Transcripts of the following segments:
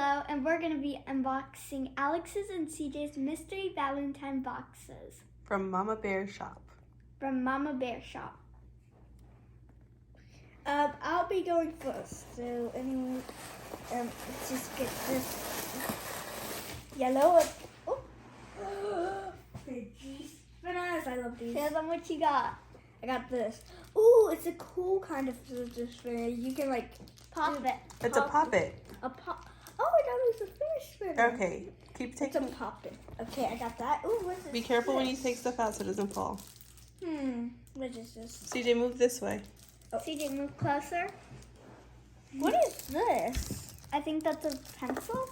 Hello, and we're going to be unboxing Alex's and CJ's mystery Valentine boxes. From Mama Bear Shop. From Mama Bear Shop. I'll be going first. So anyway, let's just get this yellow. Oh, fidgy spinners! I love these. Tell them what you got. I got this. Ooh, it's a cool kind of fidget spinner. You can like Pop it. It's a pop-it. a pop. Oh, I thought it was a fish spinner. Okay, keep It's a taking. pop-it. Okay, I got that. Ooh, what's this? Be careful when you take stuff out so it doesn't fall. What is this? CJ, move this way. CJ, move closer. What is this? I think that's a pencil.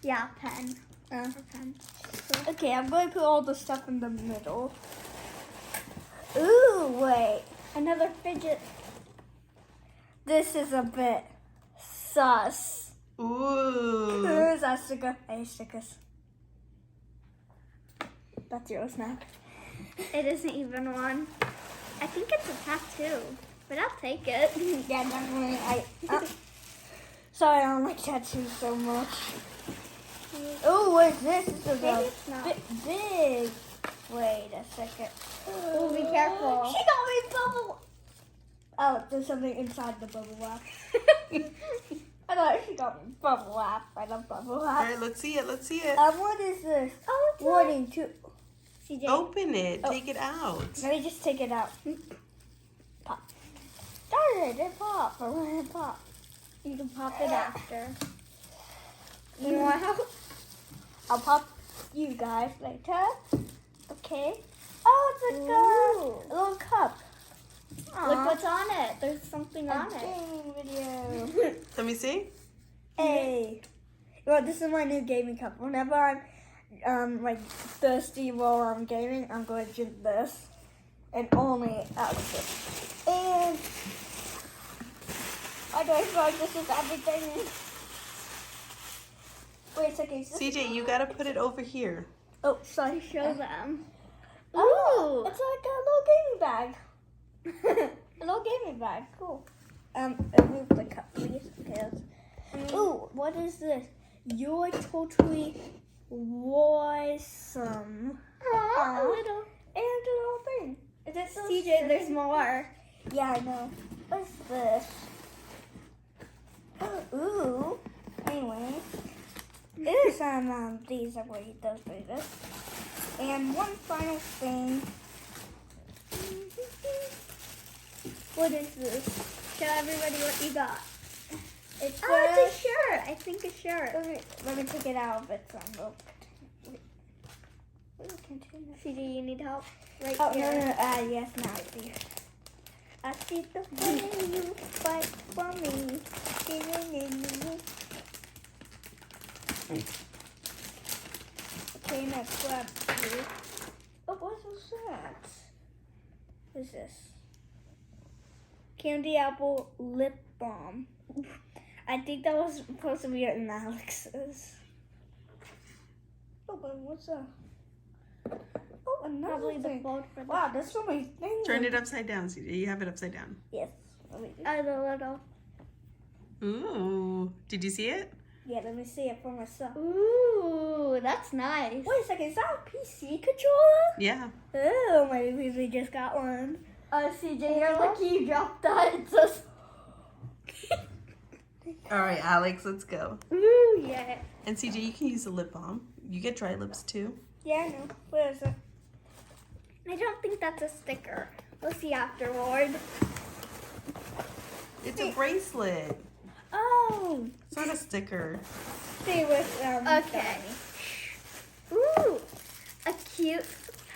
Yeah, pen. A pen. Okay, I'm going to put all the stuff in the middle. Ooh, wait. Another fidget. This is a bit sus. Ooh. Who's that sticker? Hey, stickers. That's yours now. It isn't even one. I think it's a tattoo, but I'll take it. Yeah, definitely. Sorry, I don't like tattoos so much. Oh, what is this? This is Maybe a it's not. bit big. Wait a second. Oh, be careful. She got me bubble. Oh, there's something inside the bubble wrap. I thought she got me bubble wrap. I love bubble All wrap. right, let's see it. Let's see it. What is this? Oh, it's Warning to. CJ. Open it. Oh. Take it out. Let me just take it out. Pop. Darn it! It popped. I want it pop. You can pop it after. You want help? I'll pop you guys later. Okay. Oh, it's like a little cup. Look what's on it. There's something A on it. game video. Let me see. Hey. Well, this is my new gaming cup. Whenever I'm like thirsty while I'm gaming, I'm going to drink this, and only out of it. And I don't feel like this is everything. Wait a second. Is this CJ, you gotta put it over here. Oh, sorry. Show them. Oh, Ooh. it's like a little gaming bag. A little gaming bag. Cool. Remove the cup, please. Okay. Ooh, what is this? You're totally awesome. Aw, a little. And a little thing. Is it so CJ, there's sticky? more. Yeah, I know. What's this? Ooh. Anyway. Here's some, these are where he does this. And one final thing. What is this? Show everybody what you got. It's Oh, it's a shirt. I think a shirt. Let me take it out of its envelope. Wait, container. CJ, you need help? Right Oh, here. no. Yes, now I see. I see the way you fight for me. Okay, next grab, please. Oh, what was that? What is this? Candy apple lip balm. I think that was supposed to be an Alex's. Oh, but what's that? Oh, another Probably the thing. fold for the Wow, there's so many things. Turn it upside down, CJ. You have it upside down. Yes. Let me, Oh, the little. Ooh. Did you see it? yeah, let me see it for myself. Ooh, that's nice. Wait a second, is that a PC controller? Yeah. Oh, my PC just got one. CJ, you're lucky you dropped that. It says. All right, Alex, let's go. Ooh, yeah. And CJ, you can use the lip balm. You get dry lips too. Yeah, I know. Where is it? I don't think that's a sticker. We'll see afterward. It's a bracelet. Oh, It's not a sticker. stay with Okay. Ooh, a cute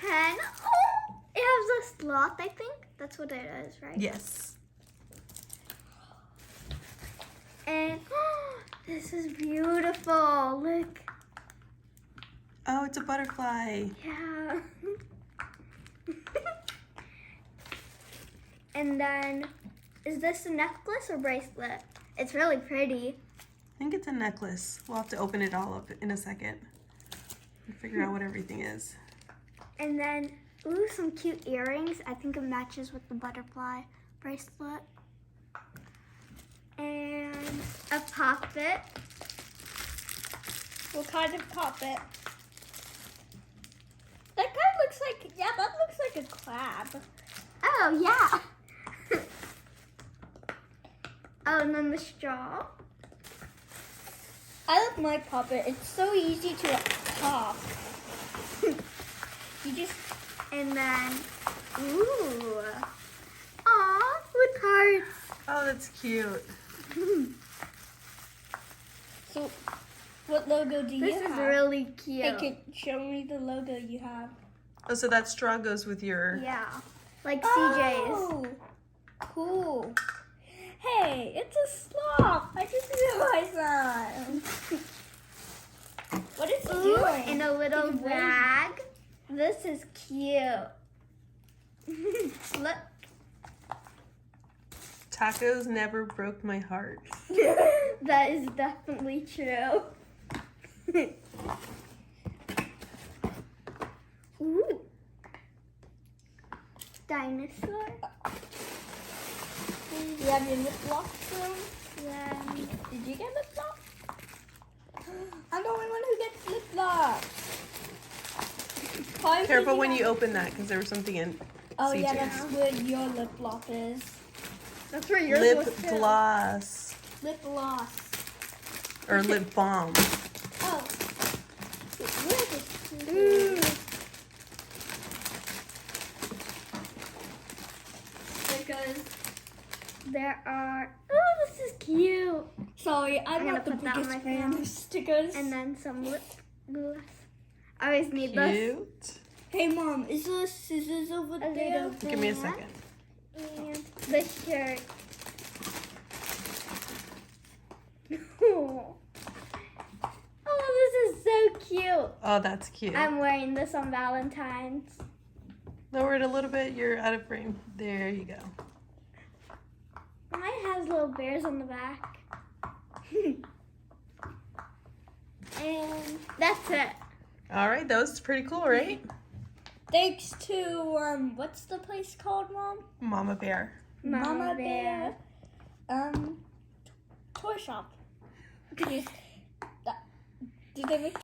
pen. Oh, it has a sloth, I think. That's what it is, right? Yes. And this is beautiful. Look. Oh, it's a butterfly. Yeah. And then, is this a necklace or bracelet? It's really pretty. I think it's a necklace. We'll have to open it all up in a second and figure out what everything is. And then, ooh, some cute earrings. I think it matches with the butterfly bracelet. And a poppet. What kind of carpet? That kind of looks like, yeah, that looks like a crab. Oh, yeah. Oh, and then the straw. I love my puppet. It's so easy to pop. You just, And then, ooh. Aw, with hearts. Oh, that's cute. so what logo do you This have? is really cute. Hey, can show me the logo you have. Oh, so that straw goes with your... Yeah, like CJ's. Oh, cool. Hey, it's a sloth. I just realized that. What is he Ooh, doing? in a little He's waving. bag. This is cute. Look. Tacos never broke my heart. That is definitely true. Ooh. Dinosaur. You have your lip gloss from? Yeah. Did you get lip gloss? I'm the only one who gets lip gloss. Careful when you open that, because there was something in Oh CJ's. yeah, that's where your lip gloss is. That's where yours Lip was too. gloss. Lip gloss. Or lip balm. Oh. Where is Mm. Because there are. Oh, this is cute. Sorry, I'm I'm gonna not the put that on biggest my fan phone. of stickers. And then some lip gloss. I always need this. Cute. Hey mom, is there scissors over A there? little Give me a bag second. And the shirt. Oh, this is so cute. Oh, that's cute. I'm wearing this on Valentine's. Lower it a little bit. You're out of frame. There you go. Mine has little bears on the back. And that's it. All right, that was pretty cool, right? Thanks to what's the place called, Mom? Mama Bear. Mama Bear. Toy shop. Did they make